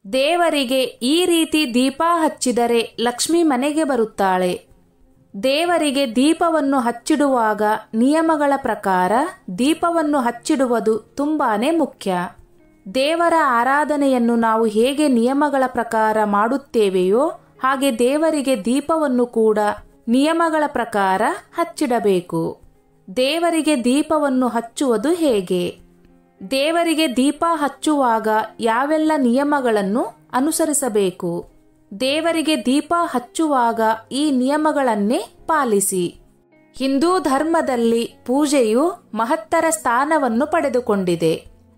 ದೇವರಿಗೆ ಈ ರೀತಿ ದೀಪ ಹಚ್ಚಿದರೆ ಲಕ್ಷ್ಮಿ ಮನೆಗೆ ಬರುತ್ತಾಳೆ. ದೇವರಿಗೆ ದೀಪವನ್ನು ಹಚ್ಚಿಡುವಾಗ ನಿಯಮಗಳ ಪ್ರಕಾರ ದೀಪವನ್ನು ಹಚ್ಚಿಡುವುದು ತುಂಬಾನೇ ಮುಖ್ಯ. ದೇವರ ಆರಾಧನೆಯನ್ನು ನಾವು ಹೇಗೆ ನಿಯಮಗಳ ಪ್ರಕಾರ ಮಾಡುತ್ತೇವೆಯೋ ಹಾಗೆ ದೇವರಿಗೆ ದೀಪವನ್ನು ಕೂಡ ನಿಯಮಗಳ ಪ್ರಕಾರ ಹಚ್ಚಿಡಬೇಕು. ದೇವರಿಗೆ ದೀಪವನ್ನು ಹಚ್ಚುವುದು ಹೇಗೆ? ದೇವರಿಗೆ ದೀಪ ಹಚ್ಚುವಾಗ ಯಾವೆಲ್ಲ ನಿಯಮಗಳನ್ನು ಅನುಸರಿಸಬೇಕು? ದೇವರಿಗೆ ದೀಪ ಹಚ್ಚುವಾಗ ಈ ನಿಯಮಗಳನ್ನೇ ಪಾಲಿಸಿ. ಹಿಂದೂ ಧರ್ಮದಲ್ಲಿ ಪೂಜೆಯು ಮಹತ್ತರ ಸ್ಥಾನವನ್ನು ಪಡೆದುಕೊಂಡಿದೆ.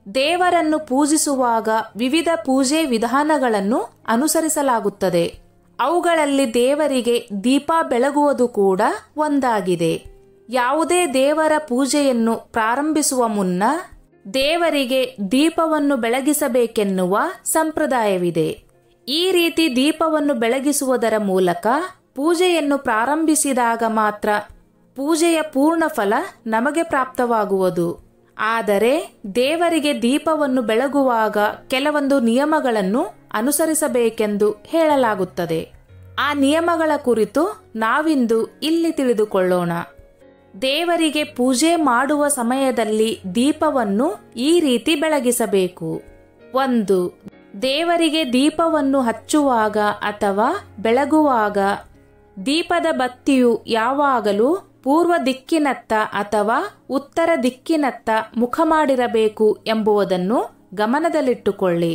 ದೇವರನ್ನು ಪೂಜಿಸುವಾಗ ವಿವಿಧ ಪೂಜೆ ವಿಧಾನಗಳನ್ನು ಅನುಸರಿಸಲಾಗುತ್ತದೆ. ಅವುಗಳಲ್ಲಿ ದೇವರಿಗೆ ದೀಪ ಬೆಳಗುವುದು ಕೂಡ ಒಂದಾಗಿದೆ. ಯಾವುದೇ ದೇವರ ಪೂಜೆಯನ್ನು ಪ್ರಾರಂಭಿಸುವ ಮುನ್ನ ದೇವರಿಗೆ ದೀಪವನ್ನು ಬೆಳಗಿಸಬೇಕೆನ್ನುವ ಸಂಪ್ರದಾಯವಿದೆ. ಈ ರೀತಿ ದೀಪವನ್ನು ಬೆಳಗಿಸುವುದರ ಮೂಲಕ ಪೂಜೆಯನ್ನು ಪ್ರಾರಂಭಿಸಿದಾಗ ಮಾತ್ರ ಪೂಜೆಯ ಪೂರ್ಣ ಫಲ ನಮಗೆ ಪ್ರಾಪ್ತವಾಗುವುದು. ಆದರೆ ದೇವರಿಗೆ ದೀಪವನ್ನು ಬೆಳಗುವಾಗ ಕೆಲವೊಂದು ನಿಯಮಗಳನ್ನು ಅನುಸರಿಸಬೇಕೆಂದು ಹೇಳಲಾಗುತ್ತದೆ. ಆ ನಿಯಮಗಳ ಕುರಿತು ನಾವಿಂದು ಇಲ್ಲಿ ತಿಳಿದುಕೊಳ್ಳೋಣ. ದೇವರಿಗೆ ಪೂಜೆ ಮಾಡುವ ಸಮಯದಲ್ಲಿ ದೀಪವನ್ನು ಈ ರೀತಿ ಬೆಳಗಿಸಬೇಕು. 1. ದೇವರಿಗೆ ದೀಪವನ್ನು ಹಚ್ಚುವಾಗ ಅಥವಾ ಬೆಳಗುವಾಗ ದೀಪದ ಬತ್ತಿಯು ಯಾವಾಗಲೂ ಪೂರ್ವ ದಿಕ್ಕಿನತ್ತ ಅಥವಾ ಉತ್ತರ ದಿಕ್ಕಿನತ್ತ ಮುಖ ಮಾಡಿರಬೇಕು ಎಂಬುದನ್ನು ಗಮನದಲ್ಲಿಟ್ಟುಕೊಳ್ಳಿ.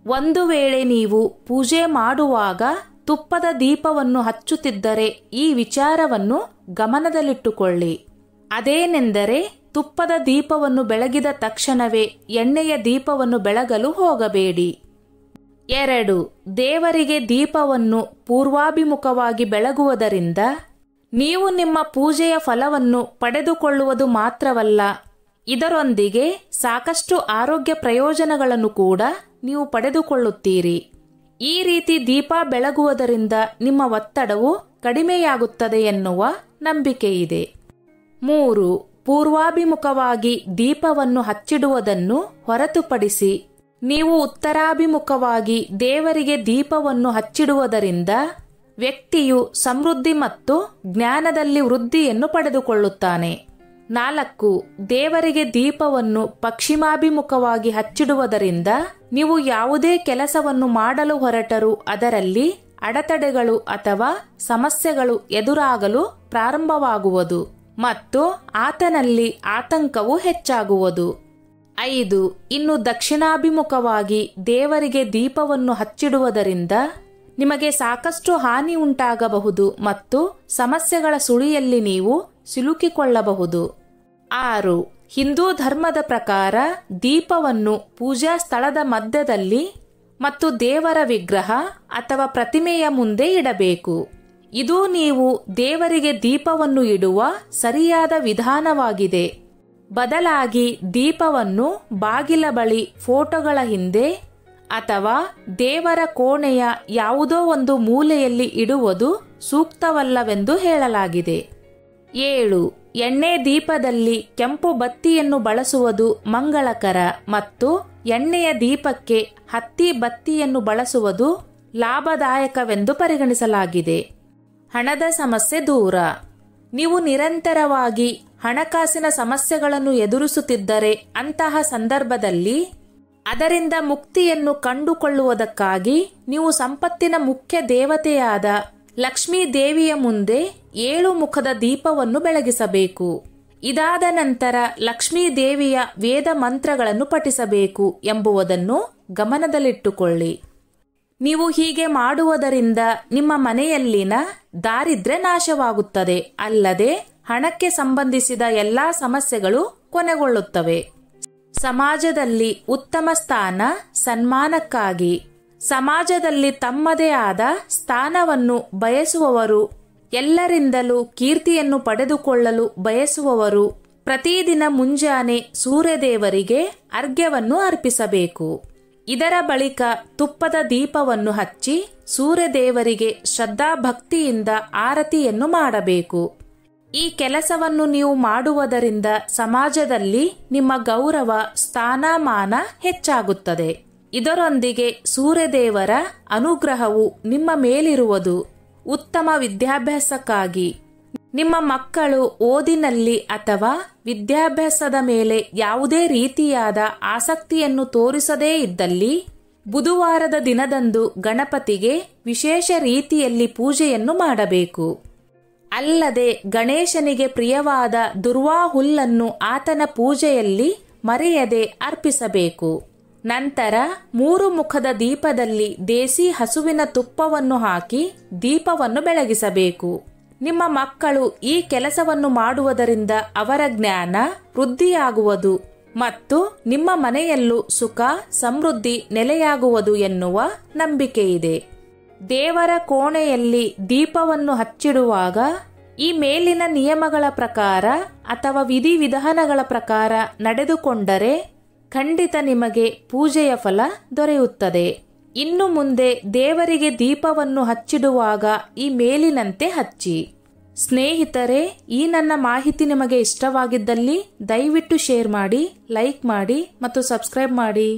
ಒಂದು ವೇಳೆ ನೀವು ಪೂಜೆ ಮಾಡುವಾಗ ತುಪ್ಪದ ದೀಪವನ್ನು ಹಚ್ಚುತ್ತಿದ್ದರೆ ಈ ವಿಚಾರವನ್ನು ಗಮನದಲ್ಲಿಟ್ಟುಕೊಳ್ಳಿ. ಅದೇನೆಂದರೆ ತುಪ್ಪದ ದೀಪವನ್ನು ಬೆಳಗಿದ ತಕ್ಷಣವೇ ಎಣ್ಣೆಯ ದೀಪವನ್ನು ಬೆಳಗಲು ಹೋಗಬೇಡಿ. 2. ದೇವರಿಗೆ ದೀಪವನ್ನು ಪೂರ್ವಾಭಿಮುಖವಾಗಿ ಬೆಳಗುವುದರಿಂದ ನೀವು ನಿಮ್ಮ ಪೂಜೆಯ ಫಲವನ್ನು ಪಡೆದುಕೊಳ್ಳುವುದು ಮಾತ್ರವಲ್ಲ, ಇದರೊಂದಿಗೆ ಸಾಕಷ್ಟು ಆರೋಗ್ಯ ಪ್ರಯೋಜನಗಳನ್ನು ಕೂಡ ನೀವು ಪಡೆದುಕೊಳ್ಳುತ್ತೀರಿ. ಈ ರೀತಿ ದೀಪ ಬೆಳಗುವುದರಿಂದ ನಿಮ್ಮ ಒತ್ತಡವು ಕಡಿಮೆಯಾಗುತ್ತದೆ ಎನ್ನುವ ನಂಬಿಕೆಯಿದೆ. 3. ಪೂರ್ವಾಭಿಮುಖವಾಗಿ ದೀಪವನ್ನು ಹಚ್ಚಿಡುವುದನ್ನು ಹೊರತುಪಡಿಸಿ ನೀವು ಉತ್ತರಾಭಿಮುಖವಾಗಿ ದೇವರಿಗೆ ದೀಪವನ್ನು ಹಚ್ಚಿಡುವುದರಿಂದ ವ್ಯಕ್ತಿಯು ಸಮೃದ್ಧಿ ಮತ್ತು ಜ್ಞಾನದಲ್ಲಿ ವೃದ್ಧಿಯನ್ನು ಪಡೆದುಕೊಳ್ಳುತ್ತಾನೆ. 4. ದೇವರಿಗೆ ದೀಪವನ್ನು ಪಶ್ಚಿಮಾಭಿಮುಖವಾಗಿ ಹಚ್ಚಿಡುವುದರಿಂದ ನೀವು ಯಾವುದೇ ಕೆಲಸವನ್ನು ಮಾಡಲು ಹೊರಟರೂ ಅದರಲ್ಲಿ ಅಡೆತಡೆಗಳು ಅಥವಾ ಸಮಸ್ಯೆಗಳು ಎದುರಾಗಲು ಪ್ರಾರಂಭವಾಗುವುದು ಮತ್ತು ಆತನಲ್ಲಿ ಆತಂಕವು ಹೆಚ್ಚಾಗುವುದು. 5. ಇನ್ನು ದಕ್ಷಿಣಾಭಿಮುಖವಾಗಿ ದೇವರಿಗೆ ದೀಪವನ್ನು ಹಚ್ಚಿಡುವುದರಿಂದ ನಿಮಗೆ ಸಾಕಷ್ಟು ಹಾನಿ ಉಂಟಾಗಬಹುದು ಮತ್ತು ಸಮಸ್ಯೆಗಳ ಸುಳಿಯಲ್ಲಿ ನೀವು ಸಿಲುಕಿಕೊಳ್ಳಬಹುದು. 6. ಹಿಂದೂ ಧರ್ಮದ ಪ್ರಕಾರ ದೀಪವನ್ನು ಪೂಜಾ ಸ್ಥಳದ ಮಧ್ಯದಲ್ಲಿ ಮತ್ತು ದೇವರ ವಿಗ್ರಹ ಅಥವಾ ಪ್ರತಿಮೆಯ ಮುಂದೆ ಇಡಬೇಕು. ಇದು ನೀವು ದೇವರಿಗೆ ದೀಪವನ್ನು ಇಡುವ ಸರಿಯಾದ ವಿಧಾನವಾಗಿದೆ. ಬದಲಾಗಿ ದೀಪವನ್ನು ಬಾಗಿಲ ಬಳಿ, ಫೋಟೋಗಳ ಹಿಂದೆ ಅಥವಾ ದೇವರ ಕೋಣೆಯ ಯಾವುದೋ ಒಂದು ಮೂಲೆಯಲ್ಲಿ ಇಡುವುದು ಸೂಕ್ತವಲ್ಲವೆಂದು ಹೇಳಲಾಗಿದೆ. 7. ಎಣ್ಣೆ ದೀಪದಲ್ಲಿ ಕೆಂಪು ಬತ್ತಿಯನ್ನು ಬಳಸುವುದು ಮಂಗಳಕರ ಮತ್ತು ಎಣ್ಣೆಯ ದೀಪಕ್ಕೆ ಹತ್ತಿ ಬತ್ತಿಯನ್ನು ಬಳಸುವುದು ಲಾಭದಾಯಕವೆಂದು ಪರಿಗಣಿಸಲಾಗಿದೆ. ಹಣದ ಸಮಸ್ಯೆ ದೂರ. ನೀವು ನಿರಂತರವಾಗಿ ಹಣಕಾಸಿನ ಸಮಸ್ಯೆಗಳನ್ನು ಎದುರಿಸುತ್ತಿದ್ದರೆ ಅಂತಹ ಸಂದರ್ಭದಲ್ಲಿ ಅದರಿಂದ ಮುಕ್ತಿಯನ್ನು ಕಂಡುಕೊಳ್ಳುವುದಕ್ಕಾಗಿ ನೀವು ಸಂಪತ್ತಿನ ಮುಖ್ಯ ದೇವತೆಯಾದ ಲಕ್ಷ್ಮೀ ದೇವಿಯ ಮುಂದೆ 7 ಮುಖದ ದೀಪವನ್ನು ಬೆಳಗಿಸಬೇಕು. ಇದಾದ ನಂತರ ಲಕ್ಷ್ಮೀ ದೇವಿಯ ವೇದ ಮಂತ್ರಗಳನ್ನು ಪಠಿಸಬೇಕು ಎಂಬುದನ್ನು ಗಮನದಲ್ಲಿಟ್ಟುಕೊಳ್ಳಿ. ನೀವು ಹೀಗೆ ಮಾಡುವುದರಿಂದ ನಿಮ್ಮ ಮನೆಯಲ್ಲಿನ ದಾರಿದ್ರ್ಯ ನಾಶವಾಗುತ್ತದೆ, ಅಲ್ಲದೆ ಹಣಕ್ಕೆ ಸಂಬಂಧಿಸಿದ ಎಲ್ಲಾ ಸಮಸ್ಯೆಗಳು ಕೊನೆಗೊಳ್ಳುತ್ತವೆ. ಸಮಾಜದಲ್ಲಿ ಉತ್ತಮ ಸ್ಥಾನ, ಸನ್ಮಾನಕ್ಕಾಗಿ ಸಮಾಜದಲ್ಲಿ ತಮ್ಮದೇ ಆದ ಸ್ಥಾನವನ್ನು ಬಯಸುವವರು, ಎಲ್ಲರಿಂದಲೂ ಕೀರ್ತಿಯನ್ನು ಪಡೆದುಕೊಳ್ಳಲು ಬಯಸುವವರು ಪ್ರತಿದಿನ ಮುಂಜಾನೆ ಸೂರ್ಯದೇವರಿಗೆ ಅರ್ಘ್ಯವನ್ನು ಅರ್ಪಿಸಬೇಕು. ಇದರ ಬಳಿಕ ತುಪ್ಪದ ದೀಪವನ್ನು ಹಚ್ಚಿ ಸೂರ್ಯದೇವರಿಗೆ ಶ್ರದ್ಧಾಭಕ್ತಿಯಿಂದ ಆರತಿಯನ್ನು ಮಾಡಬೇಕು. ಈ ಕೆಲಸವನ್ನು ನೀವು ಮಾಡುವುದರಿಂದ ಸಮಾಜದಲ್ಲಿ ನಿಮ್ಮ ಗೌರವ, ಸ್ಥಾನಮಾನ ಹೆಚ್ಚಾಗುತ್ತದೆ. ಇದರೊಂದಿಗೆ ಸೂರ್ಯದೇವರ ಅನುಗ್ರಹವು ನಿಮ್ಮ ಮೇಲಿರುವುದು. ಉತ್ತಮ ವಿದ್ಯಾಭ್ಯಾಸಕ್ಕಾಗಿ ನಿಮ್ಮ ಮಕ್ಕಳು ಓದಿನಲ್ಲಿ ಅಥವಾ ವಿದ್ಯಾಭ್ಯಾಸದ ಮೇಲೆ ಯಾವುದೇ ರೀತಿಯಾದ ಆಸಕ್ತಿಯನ್ನು ತೋರಿಸದೇ ಇದ್ದಲ್ಲಿ ಬುಧವಾರದ ದಿನದಂದು ಗಣಪತಿಗೆ ವಿಶೇಷ ರೀತಿಯಲ್ಲಿ ಪೂಜೆಯನ್ನು ಮಾಡಬೇಕು. ಅಲ್ಲದೆ ಗಣೇಶನಿಗೆ ಪ್ರಿಯವಾದ ದುರ್ವಾ ಹುಲ್ಲನ್ನು ಆತನ ಪೂಜೆಯಲ್ಲಿ ಮರೆಯದೆ ಅರ್ಪಿಸಬೇಕು. ನಂತರ 3 ಮುಖದ ದೀಪದಲ್ಲಿ ದೇಸಿ ಹಸುವಿನ ತುಪ್ಪವನ್ನು ಹಾಕಿ ದೀಪವನ್ನು ಬೆಳಗಿಸಬೇಕು. ನಿಮ್ಮ ಮಕ್ಕಳು ಈ ಕೆಲಸವನ್ನು ಮಾಡುವುದರಿಂದ ಅವರ ಜ್ಞಾನ ವೃದ್ಧಿಯಾಗುವುದು ಮತ್ತು ನಿಮ್ಮ ಮನೆಯಲ್ಲೂ ಸುಖ ಸಮೃದ್ಧಿ ನೆಲೆಯಾಗುವುದು ಎನ್ನುವ ನಂಬಿಕೆಯಿದೆ. ದೇವರ ಕೋಣೆಯಲ್ಲಿ ದೀಪವನ್ನು ಹಚ್ಚಿಡುವಾಗ ಈ ಮೇಲಿನ ನಿಯಮಗಳ ಪ್ರಕಾರ ಅಥವಾ ವಿಧಿವಿಧಾನಗಳ ಪ್ರಕಾರ ನಡೆದುಕೊಂಡರೆ ಖಂಡಿತ ನಿಮಗೆ ಪೂಜೆಯ ಫಲ ದೊರೆಯುತ್ತದೆ. ಇನ್ನು ಮುಂದೆ ದೇವರಿಗೆ ದೀಪವನ್ನು ಹಚ್ಚಿಡುವಾಗ ಈ ಮೇಲಿನಂತೆ ಹಚ್ಚಿ. ಸ್ನೇಹಿತರೆ, ಈ ನನ್ನ ಮಾಹಿತಿ ನಿಮಗೆ ಇಷ್ಟವಾಗಿದ್ದಲ್ಲಿ ದಯವಿಟ್ಟು ಶೇರ್ ಮಾಡಿ, ಲೈಕ್ ಮಾಡಿ ಮತ್ತು ಸಬ್ಸ್ಕ್ರೈಬ್ ಮಾಡಿ.